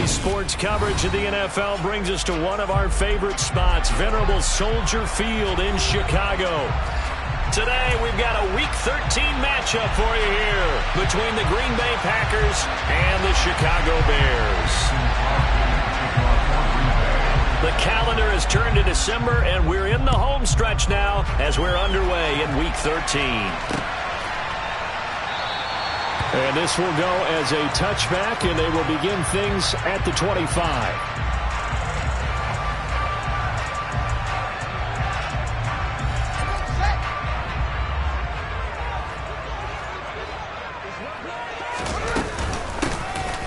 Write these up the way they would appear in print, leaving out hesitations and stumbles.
Today's sports coverage of the NFL brings us to one of our favorite spots, venerable Soldier Field in Chicago. Today, we've got a Week 13 matchup for you here between the Green Bay Packers and the Chicago Bears. The calendar has turned to December, and we're in the home stretch now as we're underway in Week 13. And this will go as a touchback, and they will begin things at the 25.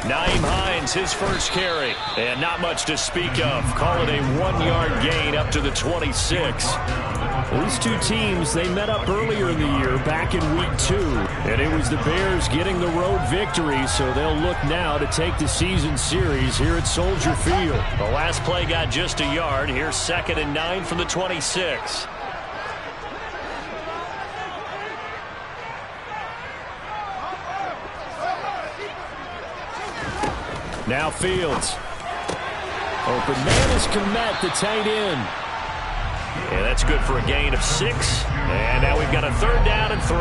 Nyheim Hines, his first carry, and not much to speak of. Call it a 1-yard gain up to the 26. These two teams, they met up earlier in the year, back in Week 2, and it was the Bears getting the road victory, so they'll look now to take the season series here at Soldier Field. The last play got just a yard. Here's 2nd and 9 from the 26. Now Fields. Open man is Kmet, the tight end. Yeah, that's good for a gain of 6. And now we've got a 3rd down and 3.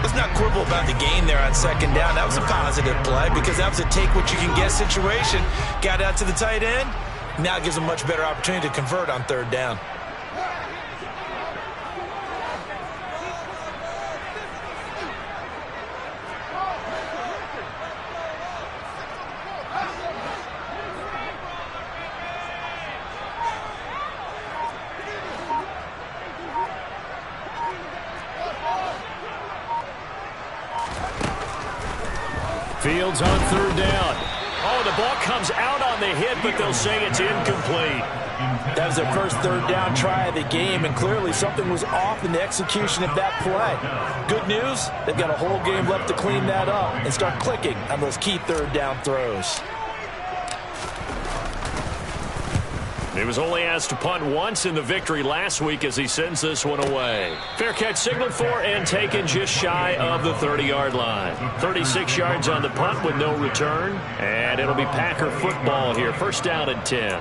Let's not quibble about the gain there on 2nd down. That was a positive play because that was a take-what-you-can-get situation. Got out to the tight end. Now it gives a much better opportunity to convert on 3rd down. Fields on 3rd down. Oh, the ball comes out on the hit, but they'll say it's incomplete. That was their first 3rd down try of the game, and clearly something was off in the execution of that play. Good news, they've got a whole game left to clean that up and start clicking on those key 3rd down throws. He was only asked to punt once in the victory last week as he sends this one away. Fair catch signaled for and taken just shy of the 30-yard line. 36 yards on the punt with no return. And it'll be Packer football here. 1st down and 10.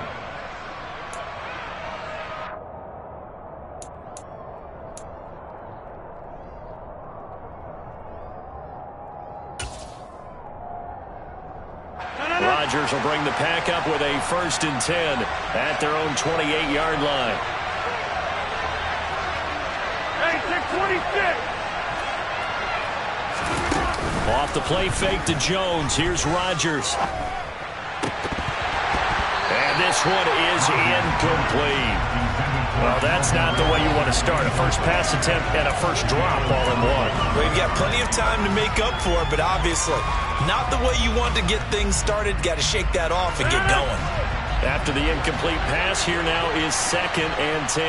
Rodgers will bring the pack up with a 1st and 10 at their own 28-yard line. Hey, 626. Off the play fake to Jones. Here's Rodgers. And this one is incomplete. Well, that's not the way you want to start. A first pass attempt and a first drop all in one. Well, you've got plenty of time to make up for it, but obviously not the way you want to get things started. Got to shake that off and get going. After the incomplete pass, here now is 2nd and 10.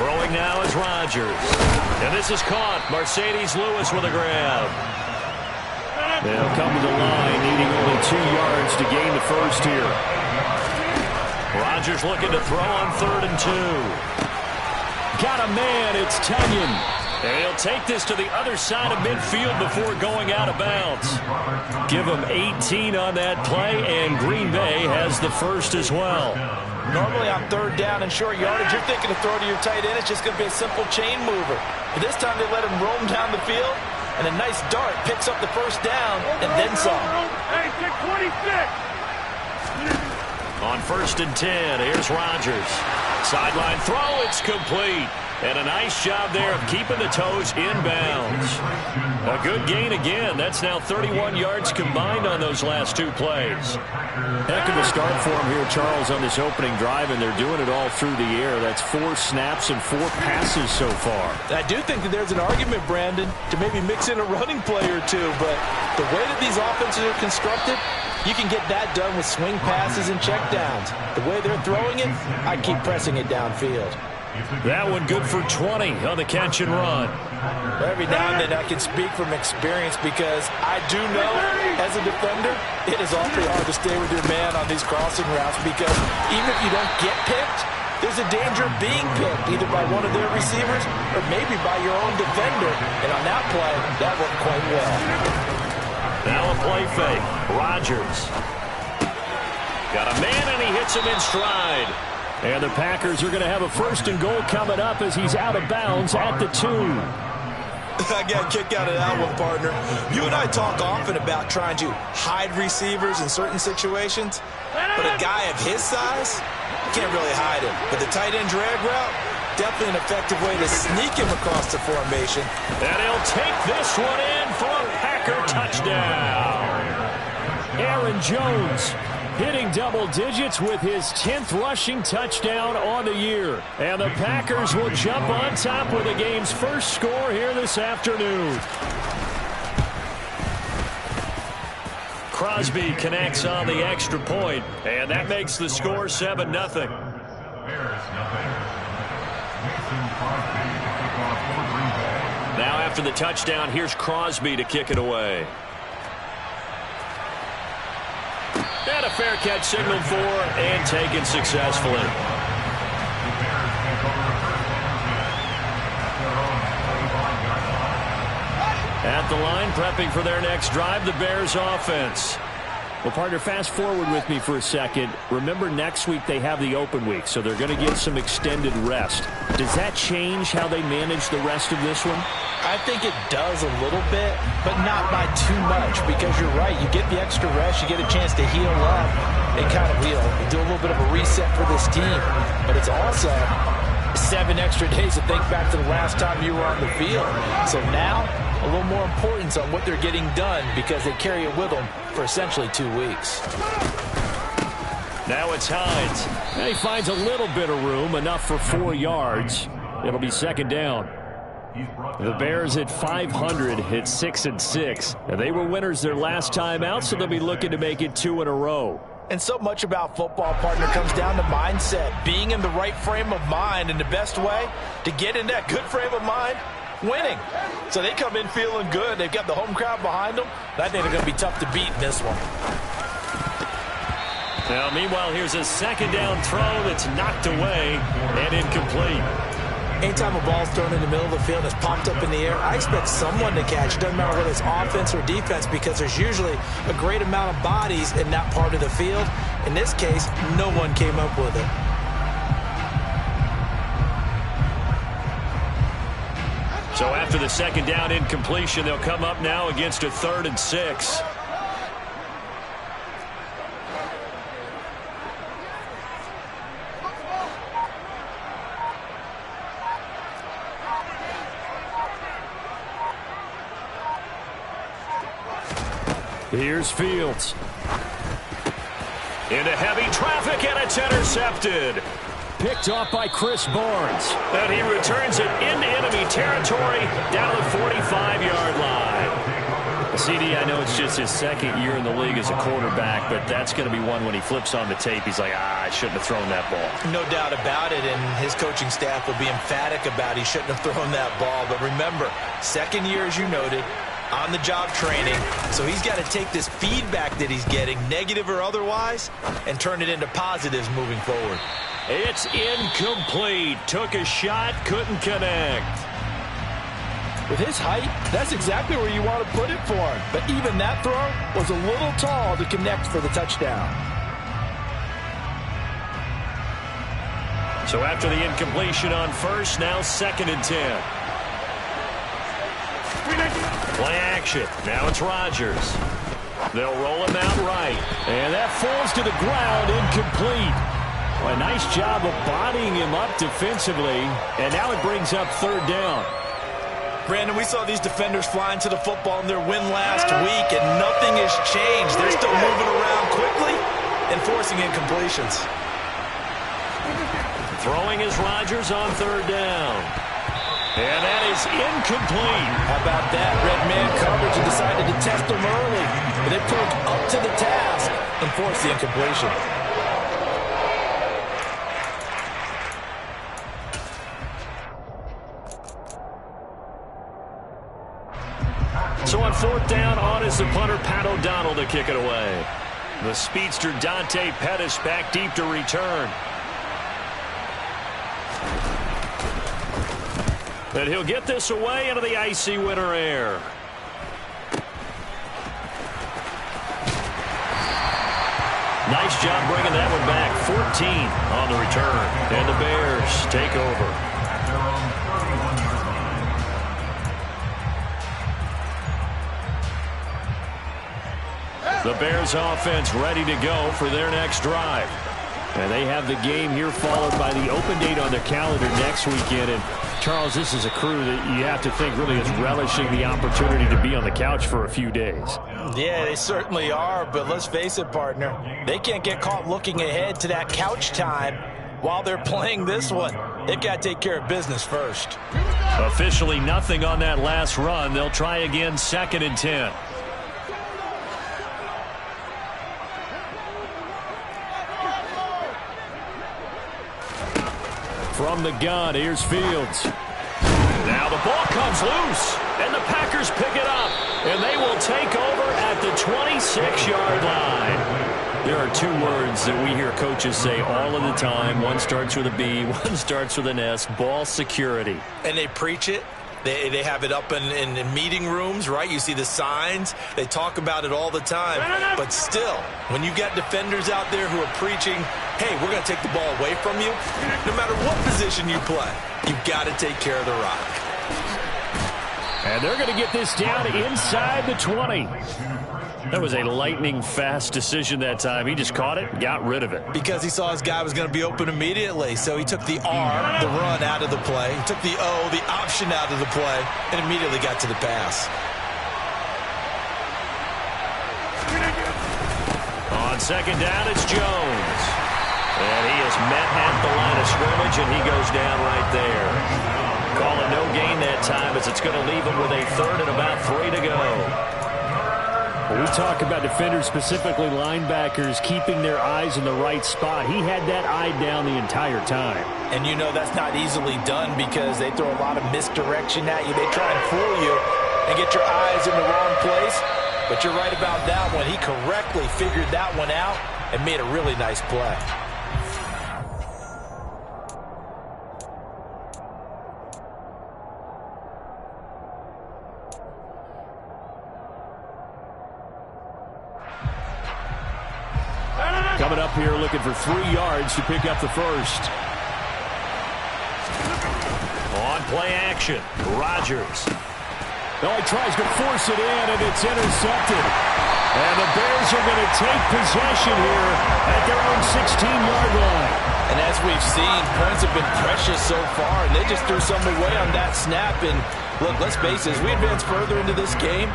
Throwing now is Rodgers. And this is caught. Mercedes Lewis with a grab. They'll come to the line, needing only 2 yards to gain the first here. Rodgers looking to throw on 3rd and 2. Got a man. It's Tunyon. And he'll take this to the other side of midfield before going out of bounds. Give him 18 on that play, and Green Bay has the first as well. Normally on 3rd down and short yardage, you're thinking to throw to your tight end. It's just going to be a simple chain mover. But this time they let him roam down the field, and a nice dart picks up the 1st down and then some. Hey, 626. On 1st and 10, here's Rodgers. Sideline throw, it's complete. And a nice job there of keeping the toes in bounds. A good gain again. That's now 31 yards combined on those last 2 plays. Heck of a start for him here, Charles, on this opening drive, and they're doing it all through the air. That's 4 snaps and 4 passes so far. I do think that there's an argument, Brandon, to maybe mix in a running play or two, but the way that these offenses are constructed, you can get that done with swing passes and checkdowns. The way they're throwing it, I keep pressing it downfield. That one good for 20 on the catch and run. Every now and then I can speak from experience because I do know as a defender it is awfully hard to stay with your man on these crossing routes because even if you don't get picked, there's a danger of being picked either by one of their receivers or maybe by your own defender. And on that play, that worked quite well. Now a play fake. Rodgers. Got a man, and he hits him in stride. And the Packers are going to have a 1st and goal coming up as he's out of bounds at the 2. I got a kick out of that one, partner. You and I talk often about trying to hide receivers in certain situations, but a guy of his size, you can't really hide him. But the tight end drag route, definitely an effective way to sneak him across the formation. And he'll take this one in for a Packer touchdown. Aaron Jones hitting double digits with his 10th rushing touchdown on the year. And the Packers will jump on top with the game's first score here this afternoon. Crosby connects on the extra point, and that makes the score 7-0. Now after the touchdown, here's Crosby to kick it away. And a fair catch signaled for and taken successfully. At the line, prepping for their next drive, the Bears offense. Well, partner, fast forward with me for a second. Remember, next week they have the open week, so they're going to get some extended rest. Does that change how they manage the rest of this one? I think it does a little bit, but not by too much, because you're right. You get the extra rest. You get a chance to heal up and kind of do a little bit of a reset for this team. But it's also 7 extra days to think back to the last time you were on the field. So now, a little more importance on what they're getting done because they carry it with them for essentially 2 weeks. Now it's Hines. And he finds a little bit of room, enough for 4 yards. It'll be 2nd down. The Bears at 500 hit 6-6. And they were winners their last time out, so they'll be looking to make it 2 in a row. And so much about football, partner, comes down to mindset. Being in the right frame of mind, and the best way to get in that good frame of mind, winning. So they come in feeling good. They've got the home crowd behind them. I think they're going to be tough to beat in this one. Now, meanwhile, here's a 2nd down throw that's knocked away and incomplete. Anytime a ball's thrown in the middle of the field and it's popped up in the air, I expect someone to catch. It doesn't matter whether it's offense or defense, because there's usually a great amount of bodies in that part of the field. In this case, no one came up with it. So after the 2nd down incompletion, they'll come up now against a 3rd and 6. Here's Fields. Into heavy traffic, and it's intercepted. Picked off by Chris Barnes. And he returns it into enemy territory down the 45-yard line. CD, I know it's just his 2nd year in the league as a quarterback, but that's going to be one when he flips on the tape. He's like, I shouldn't have thrown that ball. No doubt about it, and his coaching staff will be emphatic about he shouldn't have thrown that ball. But remember, 2nd year, as you noted, on-the-job training, so he's got to take this feedback that he's getting, negative or otherwise, and turn it into positives moving forward. It's incomplete. Took a shot, couldn't connect. With his height, that's exactly where you want to put it for him. But even that throw was a little tall to connect for the touchdown. So after the incompletion on 1st, now 2nd and 10. Play action. Now it's Rodgers. They'll roll him out right. And that falls to the ground, incomplete. Well, a nice job of bodying him up defensively. And now it brings up 3rd down. Brandon, we saw these defenders flying to the football in their win last week, and nothing has changed. They're still moving around quickly and forcing incompletions. Throwing is Rodgers on 3rd down. And that is incomplete. How about that? Red man coverage and decided to test them early. But they proved up to the task and forced the incompletion. So on 4th down, on is the punter, Pat O'Donnell, to kick it away. The speedster Dante Pettis back deep to return. But he'll get this away into the icy winter air. Nice job bringing that one back. 14 on the return. And the Bears take over. The Bears offense ready to go for their next drive. And they have the game here followed by the open date on their calendar next weekend. And Charles, this is a crew that you have to think really is relishing the opportunity to be on the couch for a few days. Yeah, they certainly are, but let's face it, partner. They can't get caught looking ahead to that couch time while they're playing this one. They've got to take care of business first. Officially nothing on that last run. They'll try again, 2nd and 10. From the gun, here's Fields. Now the ball comes loose, and the Packers pick it up, and they will take over at the 26-yard line. There are 2 words that we hear coaches say all of the time. One starts with a B, one starts with an S, ball security. And they preach it. They have it up in meeting rooms, right? You see the signs. They talk about it all the time. But still, when you got defenders out there who are preaching, hey, we're going to take the ball away from you, no matter what position you play, you've got to take care of the rock. And they're going to get this down inside the 20. That was a lightning-fast decision that time. He just caught it and got rid of it. Because he saw his guy was going to be open immediately. So he took the R, the run, out of the play. He took the O, the option, out of the play, and immediately got to the pass. On 2nd down, it's Jones. And he is met at the line of scrimmage, and he goes down right there. Call it no gain that time as it's going to leave him with a 3rd and about 3 to go. When we talk about defenders, specifically linebackers, keeping their eyes in the right spot, he had that eye down the entire time. And you know that's not easily done because they throw a lot of misdirection at you. They try and fool you and get your eyes in the wrong place. But you're right about that one. He correctly figured that one out and made a really nice play. Coming up here looking for 3 yards to pick up the first. On play action, Rodgers. Oh, he tries to force it in, and it's intercepted. And the Bears are going to take possession here at their own 16-yard line. And as we've seen, points have been precious so far, and they just threw some away on that snap. And look, let's face it, as we advance further into this game,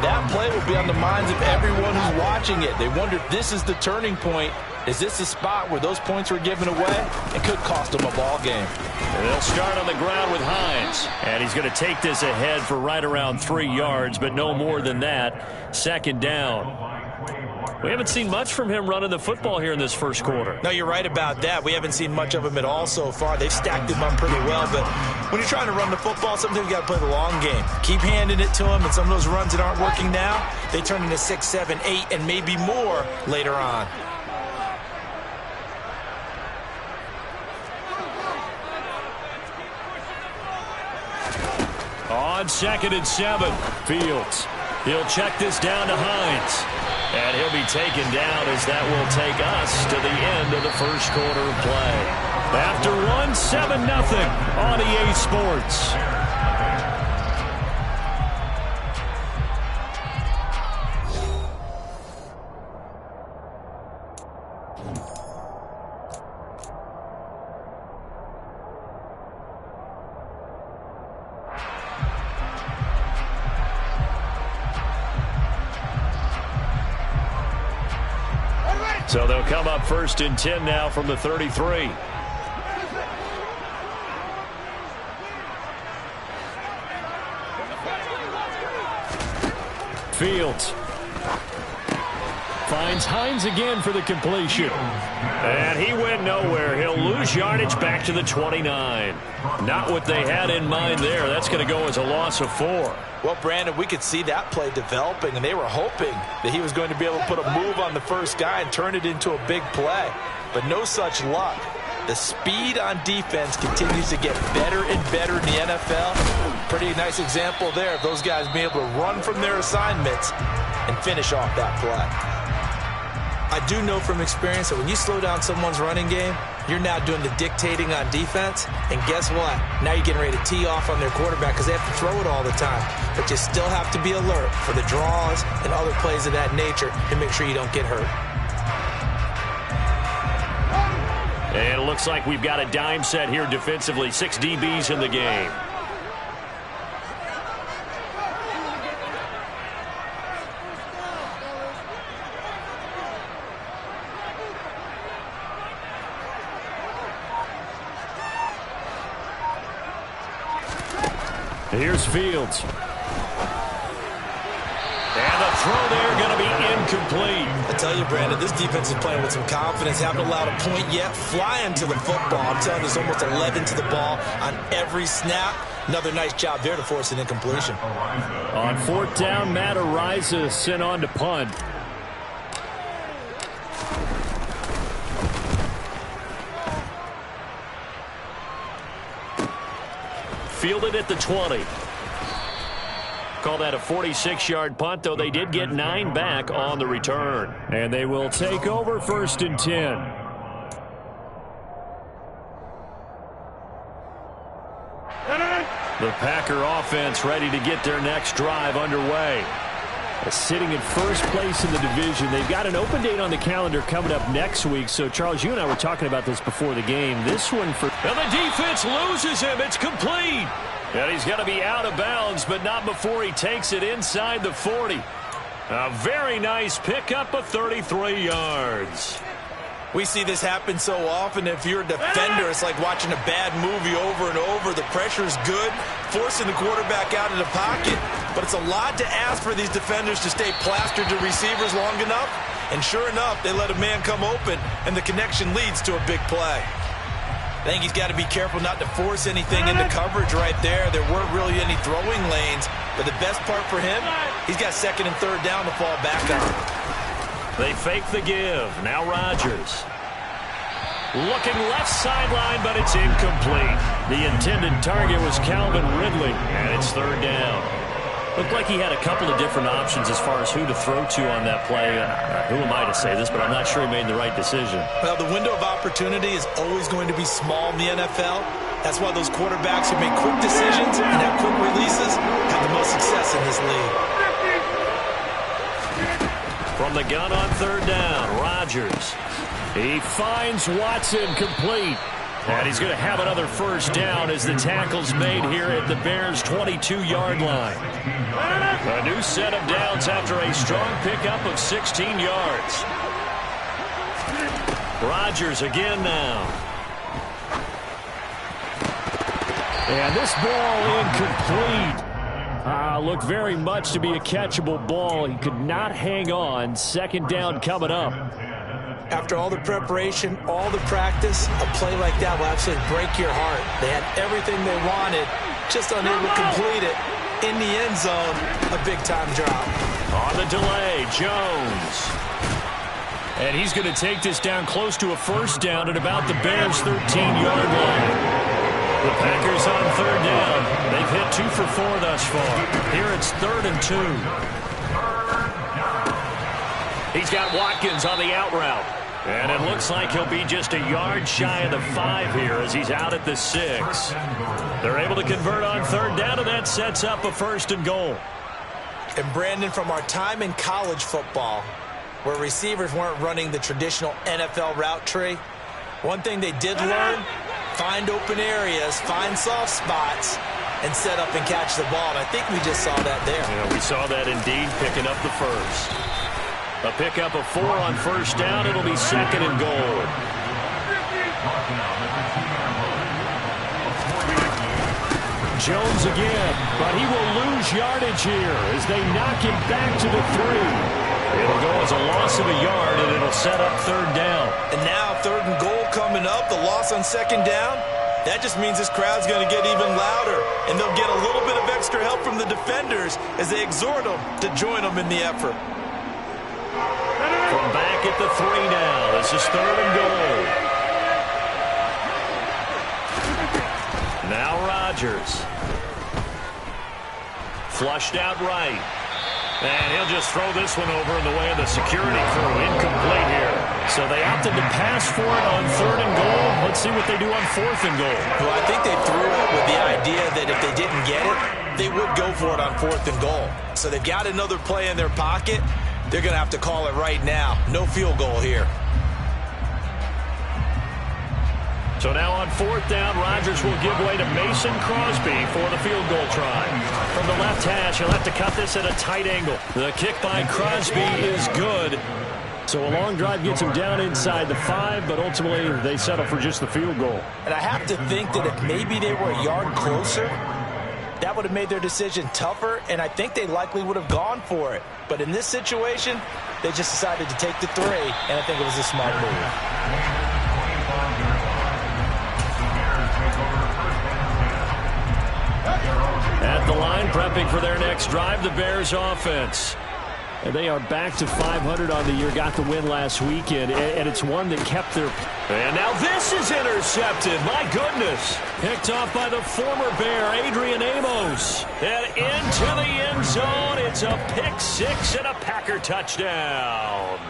that play will be on the minds of everyone who's watching it. They wonder if this is the turning point. Is this the spot where those points were given away? It could cost them a ball game. And they'll start on the ground with Hines. And he's going to take this ahead for right around 3 yards, but no more than that. 2nd down. We haven't seen much from him running the football here in this first quarter. No, you're right about that. We haven't seen much of him at all so far. They've stacked him up pretty well, but when you're trying to run the football, sometimes you got to play the long game. Keep handing it to him, and some of those runs that aren't working now, they turn into 6, 7, 8, and maybe more later on. On 2nd and 7, Fields. He'll check this down to Hines. And he'll be taken down as that will take us to the end of the first quarter of play. After one, 7-0 on EA Sports. So they'll come up 1st and 10 now from the 33. Fields finds Hines again for the completion. And he went nowhere. He'll lose yardage back to the 29. Not what they had in mind there. That's going to go as a loss of 4. Well, Brandon, we could see that play developing, and they were hoping that he was going to be able to put a move on the first guy and turn it into a big play. But no such luck. The speed on defense continues to get better and better in the NFL. Pretty nice example there of those guys being able to run from their assignments and finish off that play. I do know from experience that when you slow down someone's running game, you're now doing the dictating on defense. And guess what? Now you're getting ready to tee off on their quarterback because they have to throw it all the time. But you still have to be alert for the draws and other plays of that nature to make sure you don't get hurt. And it looks like we've got a dime set here defensively. 6 DBs in the game. Here's Fields. And the throw there going to be incomplete. I tell you, Brandon, this defense is playing with some confidence. Haven't allowed a point yet. Flying to the football. I'm telling you, there's almost 11 to the ball on every snap. Another nice job there to force an incompletion. On 4th down, Matt Araiza sent on to punt. Fielded at the 20. Call that a 46-yard punt, though they did get 9 back on the return. And they will take over 1st and 10. The Packer offense ready to get their next drive underway. Sitting in first place in the division. They've got an open date on the calendar coming up next week. So, Charles, you and I were talking about this before the game. This one for... And the defense loses him. It's complete. And he's going to be out of bounds, but not before he takes it inside the 40. A very nice pickup of 33 yards. We see this happen so often. If you're a defender, it's like watching a bad movie over and over. The pressure's good, forcing the quarterback out of the pocket. But it's a lot to ask for these defenders to stay plastered to receivers long enough. And sure enough, they let a man come open, and the connection leads to a big play. I think he's got to be careful not to force anything into coverage right there. There weren't really any throwing lanes. But the best part for him, he's got 2nd and 3rd down to fall back on. They fake the give. Now Rodgers. Looking left sideline, but it's incomplete. The intended target was Calvin Ridley, and it's 3rd down. Looked like he had a couple of different options as far as who to throw to on that play. Who am I to say this, but I'm not sure he made the right decision. Well, the window of opportunity is always going to be small in the NFL. That's why those quarterbacks who make quick decisions and have quick releases have the most success in this league. From the gun on 3rd down, Rodgers. He finds Watson complete. And he's going to have another 1st down as the tackle's made here at the Bears' 22-yard line. A new set of downs after a strong pickup of 16 yards. Rodgers again now. And this ball incomplete. Looked very much to be a catchable ball. He could not hang on. 2nd down coming up. After all the preparation, all the practice, a play like that will absolutely break your heart. They had everything they wanted, just unable to complete it. In the end zone, a big-time drop. On the delay, Jones. And he's going to take this down close to a 1st down at about the Bears' 13-yard line. The Packers on 3rd down. They've hit 2 for 4 thus far. Here it's 3rd and 2. He's got Watkins on the out route. And it looks like he'll be just a yard shy of the 5 here as he's out at the 6. They're able to convert on 3rd down, and that sets up a 1st and goal. And Brandon, from our time in college football, where receivers weren't running the traditional NFL route tree, one thing they did learn, find open areas, find soft spots, and set up and catch the ball. And I think we just saw that there. Yeah, we saw that indeed, picking up the 1st. A pickup of 4 on 1st down. It'll be 2nd and goal. Jones again, but he will lose yardage here as they knock him back to the 3. It'll go as a loss of a yard, and it'll set up 3rd down. And now 3rd and goal coming up, the loss on 2nd down. That just means this crowd's going to get even louder, and they'll get a little bit of extra help from the defenders as they exhort them to join them in the effort. From back at the 3 now. This is 3rd and goal. Now Rodgers. Flushed out right. And he'll just throw this one over in the way of the security crew. Incomplete here. So they opted to pass for it on 3rd and goal. Let's see what they do on 4th and goal. Well, I think they threw it with the idea that if they didn't get it, they would go for it on 4th and goal. So they've got another play in their pocket. They're going to have to call it right now. No field goal here. So now on 4th down, Rodgers will give way to Mason Crosby for the field goal try. From the left hash, he'll have to cut this at a tight angle. The kick by Crosby is good. So a long drive gets him down inside the 5, but ultimately they settle for just the field goal. And I have to think that if maybe they were a yard closer, that would have made their decision tougher, and I think they likely would have gone for it. But in this situation, they just decided to take the 3, and I think it was a smart move. At the line, prepping for their next drive, the Bears offense. And they are back to 500 on the year, got the win last weekend, and it's one that kept their... And now this is intercepted, my goodness. Picked off by the former Bear, Adrian Amos. And into the end zone, it's a pick 6 and a Packer touchdown.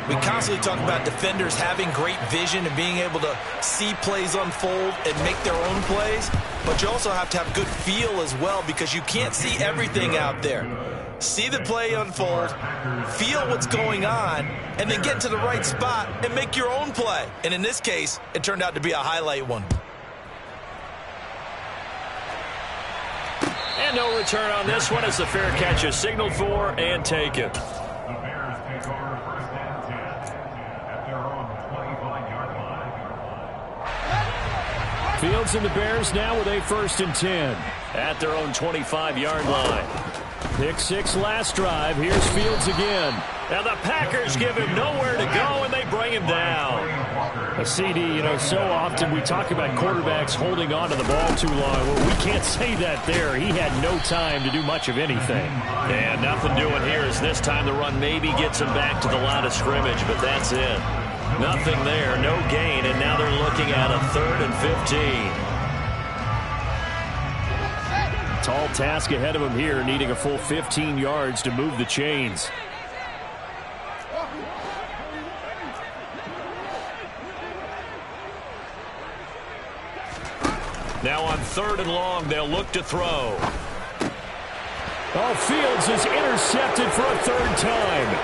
We constantly talk about defenders having great vision and being able to see plays unfold and make their own plays, but you also have to have good feel as well because you can't see everything out there. See the play unfold, feel what's going on, and then get to the right spot and make your own play. And in this case, it turned out to be a highlight one. And no return on this one as the fair catch is signaled for and taken. Fields and the Bears now with a 1st and 10 at their own 25-yard line. Pick 6 last drive. Here's Fields again. Now the Packers give him nowhere to go, and they bring him down. A CD, so often we talk about quarterbacks holding on to the ball too long. Well, we can't say that there. He had no time to do much of anything. And nothing doing here as this time the run maybe gets him back to the line of scrimmage, but that's it. Nothing there, no gain, and now they're looking at a 3rd and 15. Tall task ahead of him here, needing a full 15 yards to move the chains. Now on 3rd and long, they'll look to throw. Oh, Fields is intercepted for a 3rd time.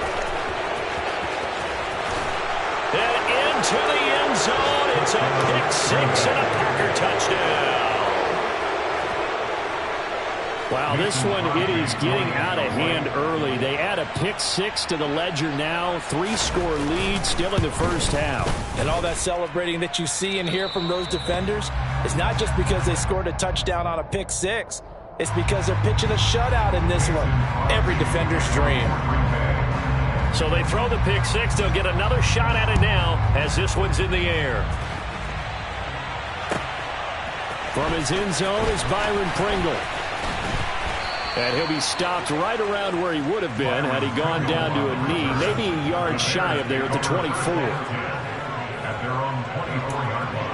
And into the end zone, it's a pick 6 and a Packer touchdown. Wow, this one, it is getting out of hand early. They add a pick 6 to the ledger now. 3-score lead still in the first half. And all that celebrating that you see and hear from those defenders is not just because they scored a touchdown on a pick 6. It's because they're pitching a shutout in this one. Every defender's dream. So they throw the pick 6. They'll get another shot at it now as this one's in the air. From his end zone is Byron Pringle. And he'll be stopped right around where he would have been had he gone down to a knee, maybe a yard shy of there at the 24. At their own 24-yard line.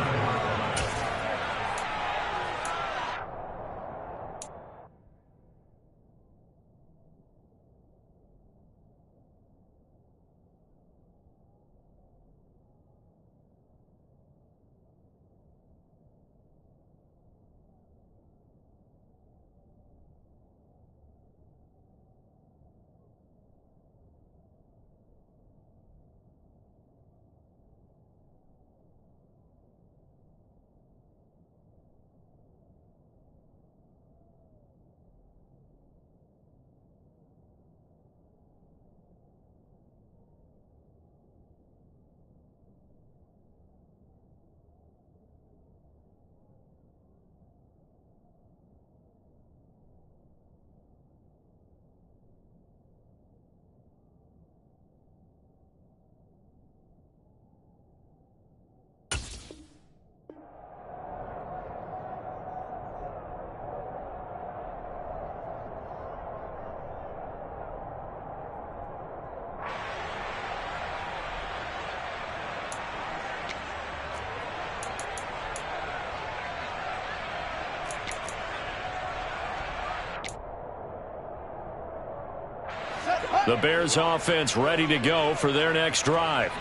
The Bears offense ready to go for their next drive.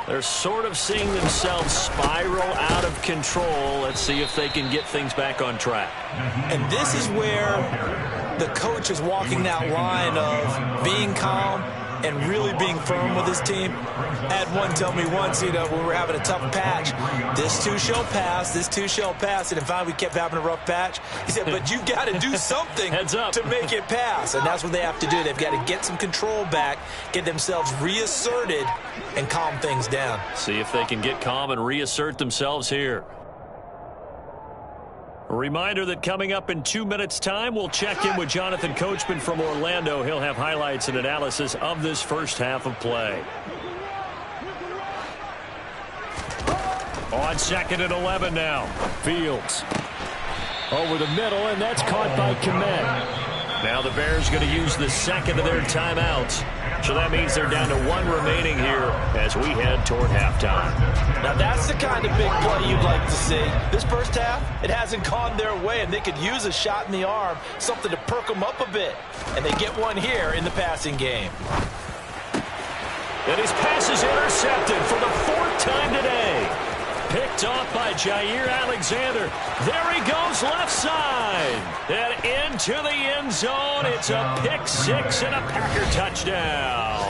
They're sort of seeing themselves spiral out of control. Let's see if they can get things back on track. And this is where the coach is walking that line of being calm and really being firm with his team. I had one tell me once, when we were having a tough patch, this too shall pass, this too shall pass. And in fact, we kept having a rough patch. He said, but you got to do something to make it pass. And that's what they have to do. They've got to get some control back, get themselves reasserted, and calm things down. See if they can get calm and reassert themselves here. A reminder that coming up in 2 minutes' time, we'll check in with Jonathan Coachman from Orlando. He'll have highlights and analysis of this first half of play. On 2nd and 11 now. Fields over the middle, and that's caught by Kmet. Now the Bears going to use the second of their timeouts. So that means they're down to 1 remaining here as we head toward halftime. Now that's the kind of big play you'd like to see. This first half, it hasn't gone their way, and they could use a shot in the arm, something to perk them up a bit. And they get one here in the passing game. And his pass is intercepted for the 4th time today. Picked off by Jair Alexander. There he goes left side. And into the end zone. It's a pick 6 and a Packer touchdown.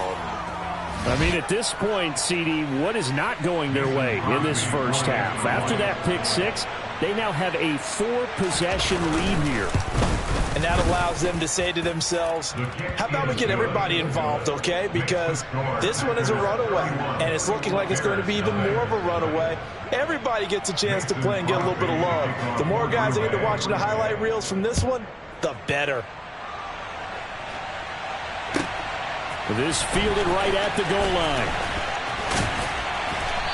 I mean, at this point, CD, what is not going their way in this first half? After that pick 6, they now have a 4-possession lead here. And that allows them to say to themselves, how about we get everybody involved, okay? Because this one is a runaway, and it's looking like it's going to be even more of a runaway. Everybody gets a chance to play and get a little bit of love. The more guys that get to watching the highlight reels from this one, the better. This fielded right at the goal line.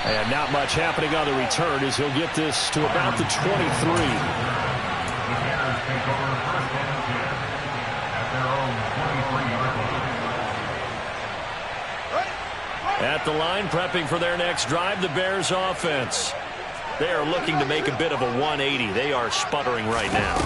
And not much happening on the return as he'll get this to about the 23. At the line, prepping for their next drive, the Bears offense. They are looking to make a bit of a 180. They are sputtering right now.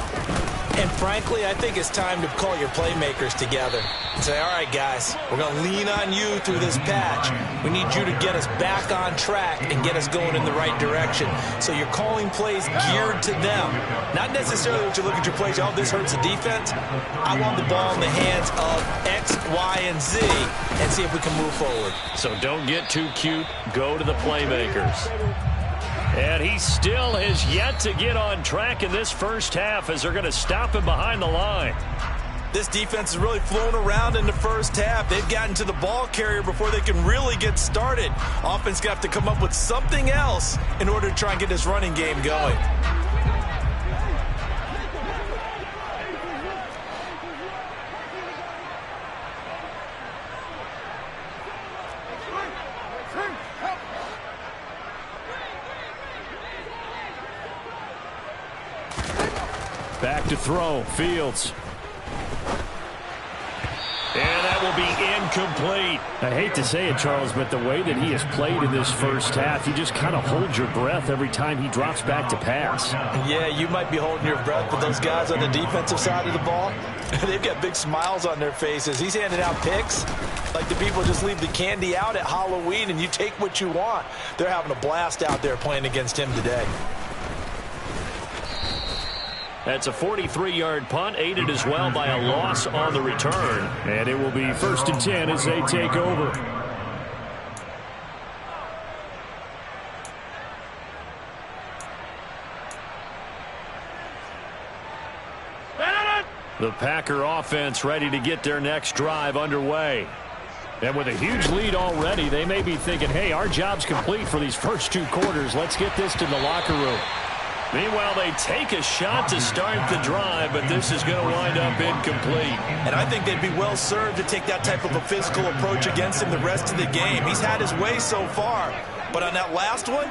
And frankly, I think it's time to call your playmakers together and say, all right, guys, we're going to lean on you through this patch. We need you to get us back on track and get us going in the right direction. So you're calling plays geared to them. Not necessarily what you look at your plays, oh, this hurts the defense. I want the ball in the hands of X, Y, and Z and see if we can move forward. So don't get too cute. Go to the playmakers. And he still has yet to get on track in this first half as they're going to stop him behind the line. This defense has really flown around in the first half. They've gotten to the ball carrier before they can really get started. Offense got to come up with something else in order to try and get this running game going. Back to throw, Fields. And that will be incomplete. I hate to say it, Charles, but the way that he has played in this first half, you just kind of hold your breath every time he drops back to pass. Yeah, you might be holding your breath, but those guys on the defensive side of the ball, they've got big smiles on their faces. He's handing out picks like the people just leave the candy out at Halloween and you take what you want. They're having a blast out there playing against him today. That's a 43-yard punt, aided as well by a loss on the return. And it will be 1st and 10 as they take over. The Packer offense ready to get their next drive underway. And with a huge lead already, they may be thinking, hey, our job's complete for these first 2 quarters. Let's get this to the locker room. Meanwhile, they take a shot to start the drive, but this is going to wind up incomplete. And I think they'd be well served to take that type of a physical approach against him the rest of the game. He's had his way so far, but on that last one,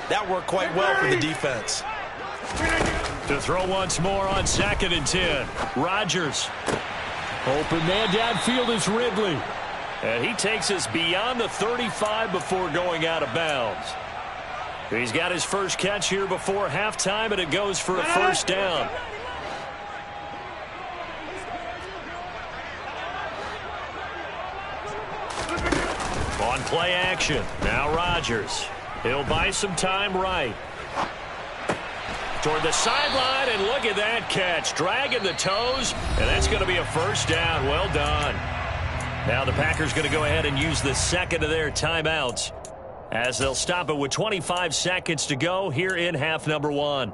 that worked quite well for the defense. To throw once more on 2nd and 10. Rodgers. Open man downfield is Ridley. And he takes us beyond the 35 before going out of bounds. He's got his first catch here before halftime, and it goes for a first down. On play action, now Rodgers. He'll buy some time right. Toward the sideline, and look at that catch. Dragging the toes, and that's going to be a first down. Well done. Now the Packers going to go ahead and use the second of their timeouts as they'll stop it with 25 seconds to go here in half number 1.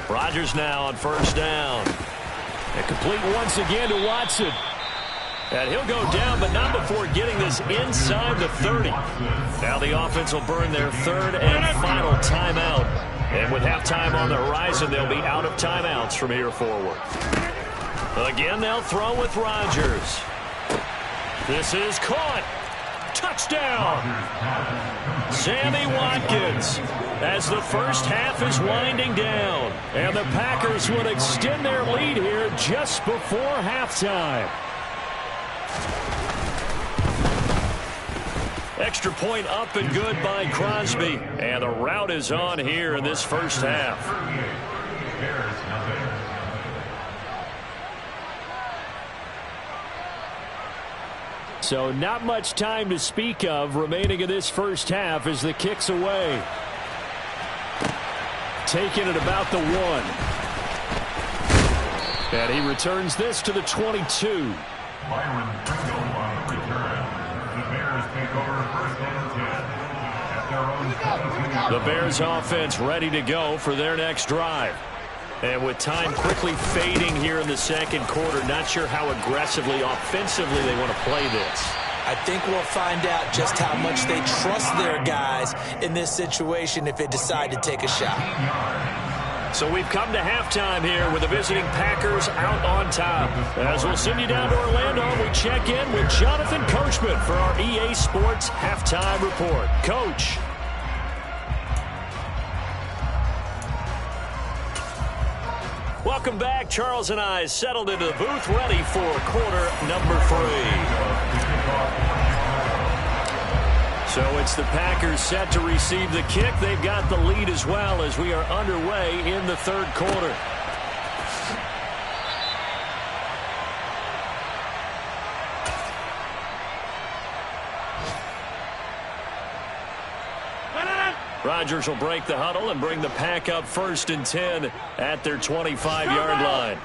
Rodgers now on first down. And complete once again to Watson. And he'll go down, but not before getting this inside the 30. Now the offense will burn their third and final timeout. And with halftime on the horizon, they'll be out of timeouts from here forward. Again, they'll throw with Rodgers. This is caught. Touchdown. Sammy Watkins as the first half is winding down. And the Packers would extend their lead here just before halftime. Extra point up and good by Crosby. And the route is on here in this first half. So not much time to speak of remaining in this first half as the kick's away. Taking it about the 1. And he returns this to the 22. Byron Pringle on return. The Bears take over first and 10 at their own 17. The Bears offense ready to go for their next drive. And with time quickly fading here in the second quarter, not sure how aggressively, offensively they want to play this. I think we'll find out just how much they trust their guys in this situation if they decide to take a shot. So we've come to halftime here with the visiting Packers out on top. As we'll send you down to Orlando, we check in with Jonathan Coachman for our EA Sports Halftime Report. Coach. Welcome back. Charles and I settled into the booth ready for quarter number 3. So it's the Packers set to receive the kick. They've got the lead as well as we are underway in the third quarter. Rodgers will break the huddle and bring the Pack up first and 10 at their 25-yard line.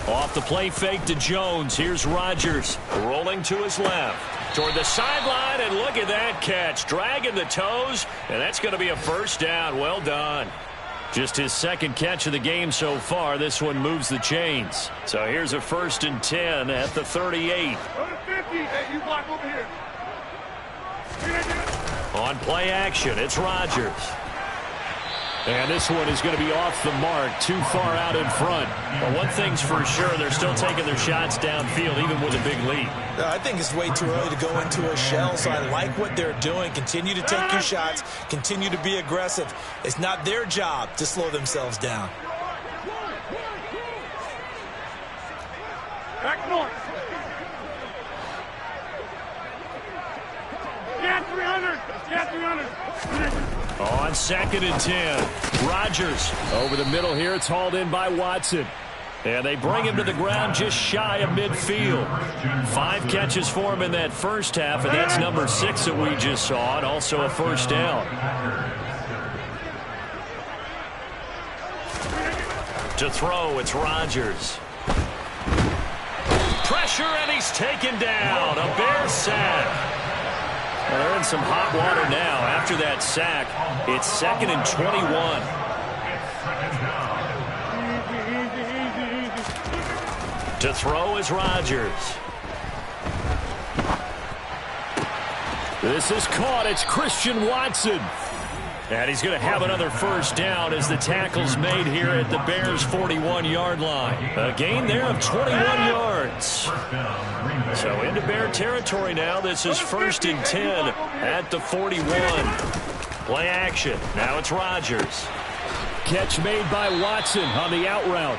Off the play fake to Jones. Here's Rodgers rolling to his left. Toward the sideline, and look at that catch. Dragging the toes, and that's going to be a first down. Well done. Just his second catch of the game so far. This one moves the chains. So here's a first and 10 at the 38. Go to 50. Hey, you block over here. On play action, it's Rodgers. And this one is going to be off the mark, too far out in front. Well, one thing's for sure, they're still taking their shots downfield, even with a big lead. I think it's way too early to go into a shell, so I like what they're doing. Continue to take your shots. Continue to be aggressive. It's not their job to slow themselves down. Back north. Yeah, 300. Yeah, 300. On second and 10, Rodgers over the middle here. It's hauled in by Watson. And they bring him to the ground just shy of midfield. 5 catches for him in that first half, and that's number 6 that we just saw, and also a first down. To throw, it's Rodgers. Pressure, and he's taken down. A Bear sack. Well, they're in some hot water now. After that sack, it's second and 21. To throw is Rodgers. This is caught. It's Christian Watson. And he's going to have another first down as the tackle's made here at the Bears' 41-yard line. A gain there of 21 yards. So into Bear territory now. This is first and 10 at the 41. Play action. Now it's Rodgers. Catch made by Watson on the out route.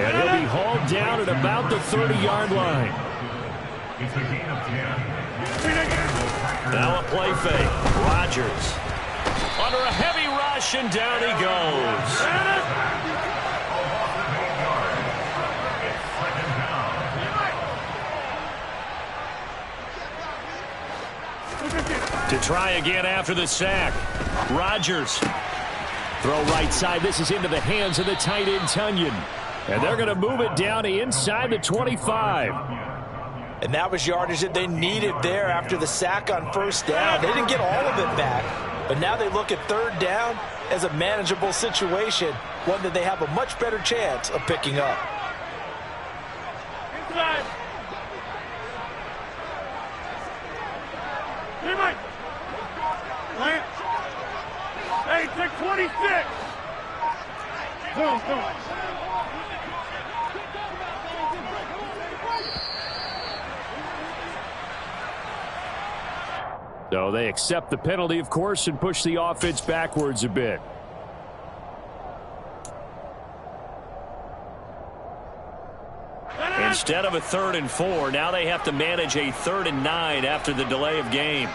And he'll be hauled down at about the 30-yard line. It's a gain of 10. Now a play fake. Rodgers under a heavy rush, and down he goes. To try again after the sack. Rodgers. Throw right side. This is into the hands of the tight end, Tonyan. And they're going to move it down to inside the 25. And that was yardage that they needed there after the sack on first down. They didn't get all of it back, but now they look at third down as a manageable situation, one that they have a much better chance of picking up. Inside. Hey, Mike. Lance. Hey, take 26. Boom, boom. So they accept the penalty, of course, and push the offense backwards a bit. Instead of a 3rd and 4, now they have to manage a 3rd and 9 after the delay of game.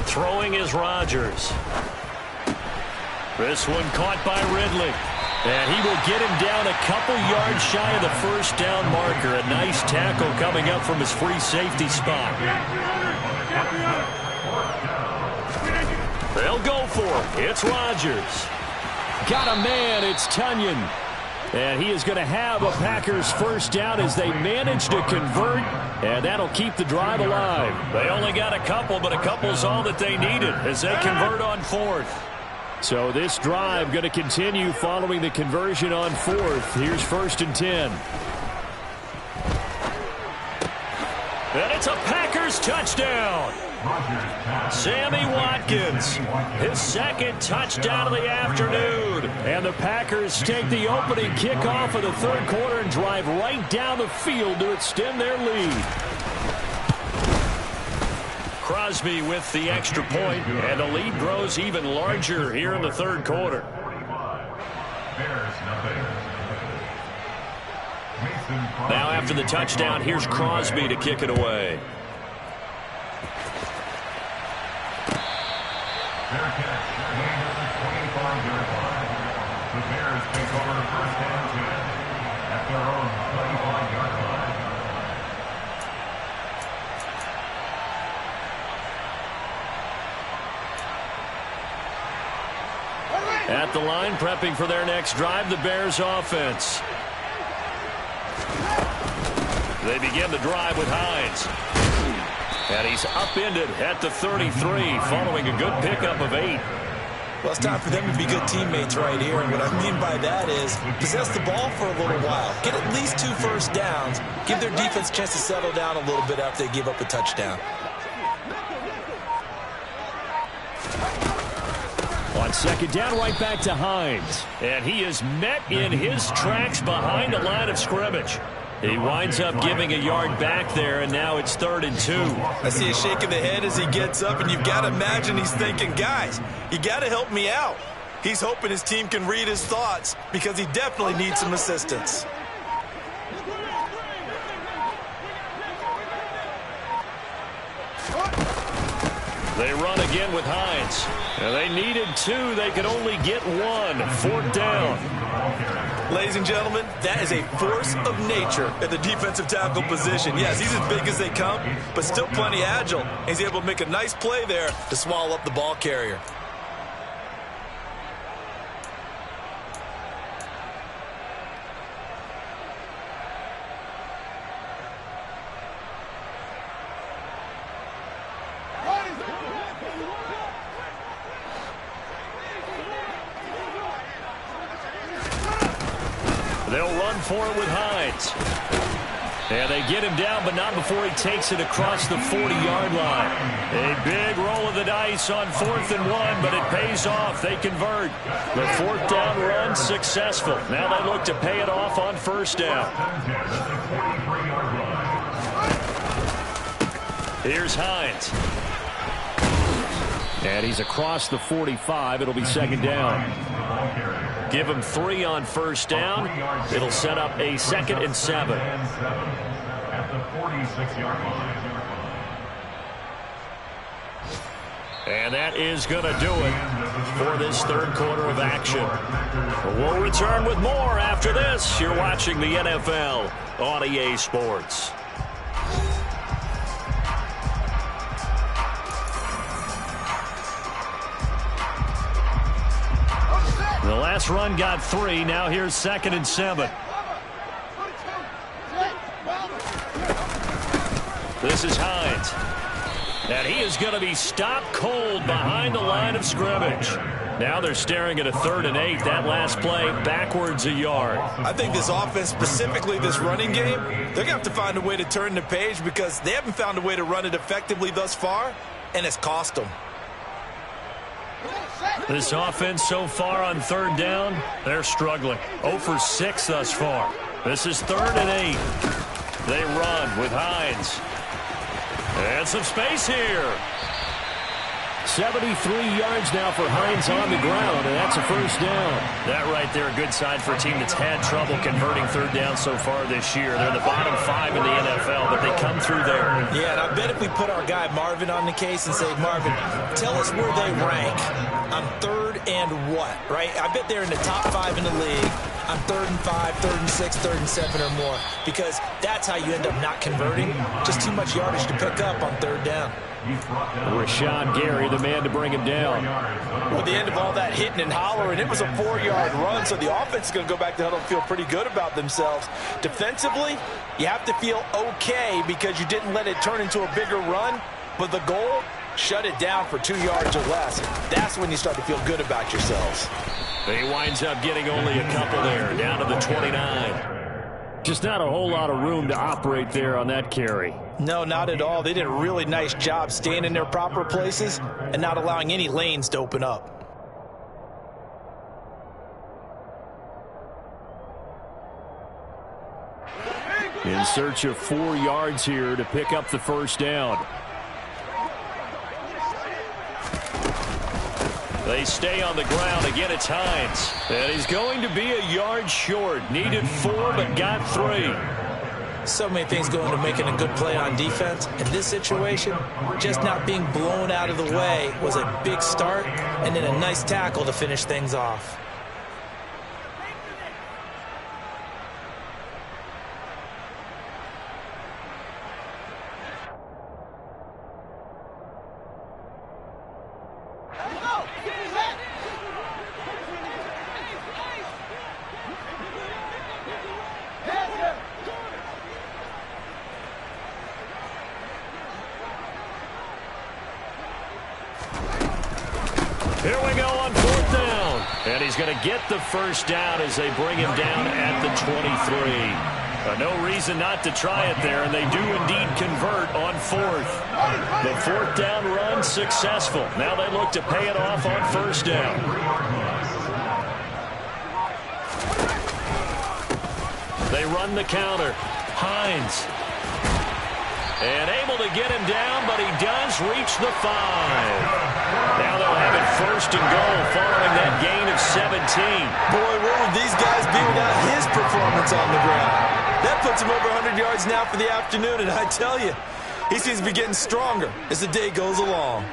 Throwing is Rodgers. This one caught by Ridley. And he will get him down a couple yards shy of the first down marker. A nice tackle coming up from his free safety spot. They'll go for it. It's Rodgers. Got a man. It's Tonyan. And he is going to have a Packers first down as they manage to convert. And that'll keep the drive alive. They only got a couple, but a couple's all that they needed as they convert on 4th. So this drive going to continue following the conversion on 4th. Here's 1st and 10. And it's a Packers touchdown. Sammy Watkins, his 2nd touchdown of the afternoon. And the Packers take the opening kickoff of the 3rd quarter and drive right down the field to extend their lead. Crosby with the extra point, and the lead grows even larger here in the 3rd quarter. Now after the touchdown, here's Crosby to kick it away. The Bears take over 1st and 10 at their own 25-yard line. At the line, prepping for their next drive, the Bears offense. They begin the drive with Hines. And he's upended at the 33, following a good pickup of 8. Well, it's time for them to be good teammates right here. And what I mean by that is possess the ball for a little while. Get at least 2 first downs. Give their defense a chance to settle down a little bit after they give up a touchdown. On 2nd down, right back to Hines. And he is met in his tracks behind the line of scrimmage. He winds up giving a yard back there, and now it's 3rd and 2. I see a shake of the head as he gets up, and you've got to imagine he's thinking, guys, you got to help me out. He's hoping his team can read his thoughts because he definitely needs some assistance. They run again with Hines. And they needed 2. They could only get 1. 4th down. Ladies and gentlemen, that is a force of nature at the defensive tackle position. Yes, he's as big as they come, but still plenty agile. He's able to make a nice play there to swallow up the ball carrier. They'll run for it with Hines. And they get him down, but not before he takes it across the 40-yard line. A big roll of the dice on 4th and 1, but it pays off. They convert. The 4th down run successful. Now they look to pay it off on 1st down. Here's Hines. And he's across the 45. It'll be 2nd down. Give him 3 on first down. It'll set up a 2nd and 7. At the 46-yard line. And that is going to do it for this third quarter of action. We'll return with more after this. You're watching the NFL on EA Sports. The last run got 3. Now here's 2nd and 7. This is Hines. And he is going to be stopped cold behind the line of scrimmage. Now they're staring at a 3rd and 8. That last play backwards a yard. I think this offense, specifically this running game, they're going to have to find a way to turn the page because they haven't found a way to run it effectively thus far, and it's cost them. This offense so far on 3rd down, they're struggling. 0 for 6 thus far. This is 3rd and 8. They run with Hines. And some space here. 73 yards now for Hines on the ground, and that's a first down. That right there, a good sign for a team that's had trouble converting 3rd down so far this year. They're the bottom 5 in the NFL, but they come through there. Yeah, and I bet if we put our guy Marvin on the case and say, Marvin, tell us where they rank on 3rd and what, right? I bet they're in the top 5 in the league on 3rd and 5, 3rd and 6, 3rd and 7 or more, because that's how you end up not converting. Just too much yardage to pick up on 3rd down. Rashawn Gary, the man to bring him down. With the end of all that hitting and hollering, it was a 4-yard run, so the offense is going to go back to huddle and feel pretty good about themselves. Defensively, you have to feel okay because you didn't let it turn into a bigger run, but the goal, shut it down for 2 yards or less. That's when you start to feel good about yourselves. He winds up getting only a couple there, down to the 29. Just not a whole lot of room to operate there on that carry. No, not at all. They did a really nice job staying in their proper places and not allowing any lanes to open up. In search of 4 yards here to pick up the first down. They stay on the ground. Again, it's Hines. And he's going to be a yard short. Needed 4, but got 3. So many things go into making a good play on defense. In this situation, just not being blown out of the way was a big start, and then a nice tackle to finish things off. Here we go on 4th down. And he's going to get the first down as they bring him down at the 23. No reason not to try it there, and they do indeed convert on 4th. The 4th down run successful. Now they look to pay it off on 1st down. They run the counter. Hines. And able to get him down, but he does reach the 5. Now they'll have it 1st and goal following that gain of 17. Boy, where would these guys be without his performance on the ground? That puts him over 100 yards now for the afternoon, and I tell you, he seems to be getting stronger as the day goes along.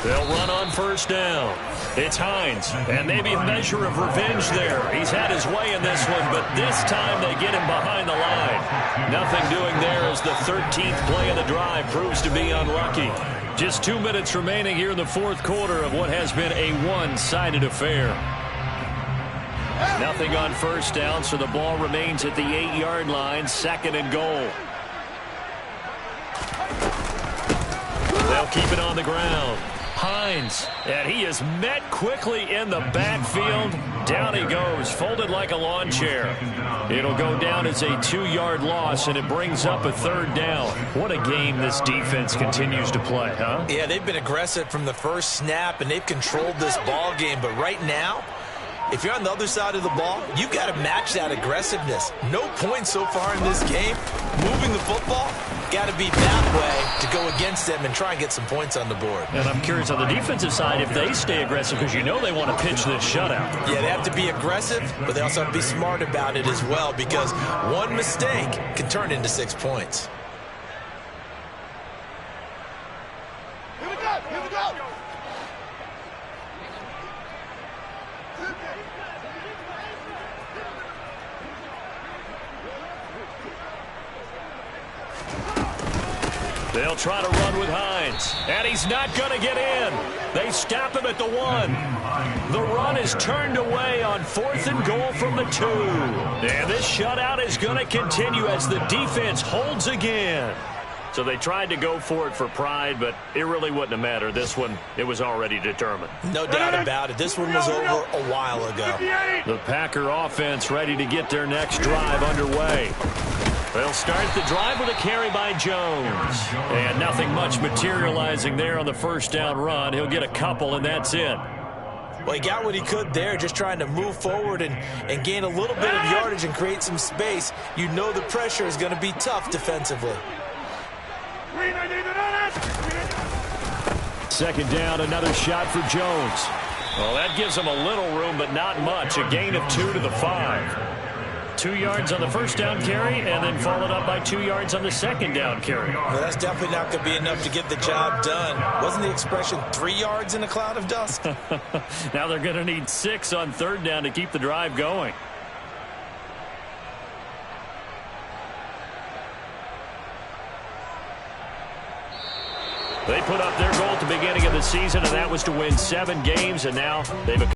They'll run on 1st down. It's Hines, and maybe a measure of revenge there. He's had his way in this one, but this time they get him behind the line. Nothing doing there as the 13th play of the drive proves to be unlucky. Just 2 minutes remaining here in the 4th quarter of what has been a one-sided affair. Nothing on 1st down, so the ball remains at the 8-yard line, 2nd and goal. They'll keep it on the ground. Hines, and he is met quickly in the backfield. Down he goes, folded like a lawn chair. It'll go down as a 2-yard loss, and it brings up a 3rd down. What a game this defense continues to play, huh? Yeah, they've been aggressive from the first snap, and they've controlled this ball game. But right now, if you're on the other side of the ball, you got to match that aggressiveness. No points so far in this game. Moving the football, got to be that way to go against them and try and get some points on the board. And I'm curious on the defensive side if they stay aggressive, because you know they want to pitch this shutout. Yeah, they have to be aggressive, but they also have to be smart about it as well, because one mistake can turn into 6 points. Here we go. Here we go. They'll try to run with Hines, and he's not going to get in. They stop him at the 1. The run is turned away on 4th and goal from the 2. And this shutout is going to continue as the defense holds again. So they tried to go for it for pride, but it really wouldn't have mattered. This one, it was already determined. No doubt about it. This one was over a while ago. The Packer offense ready to get their next drive underway. They'll start the drive with a carry by Jones. And nothing much materializing there on the first down run. He'll get a couple, and that's it. Well, he got what he could there, just trying to move forward and gain a little bit of yardage and create some space. You know the pressure is going to be tough defensively. Second down, another shot for Jones. Well, that gives him a little room, but not much. A gain of 2 to the 5. 2 yards on the first down carry, and then followed up by 2 yards on the second down carry. Well, that's definitely not going to be enough to get the job done. Wasn't the expression 3 yards in a cloud of dust? Now they're going to need 6 on third down to keep the drive going. They put up their goal at the beginning of the season, and that was to win 7 games, and now they've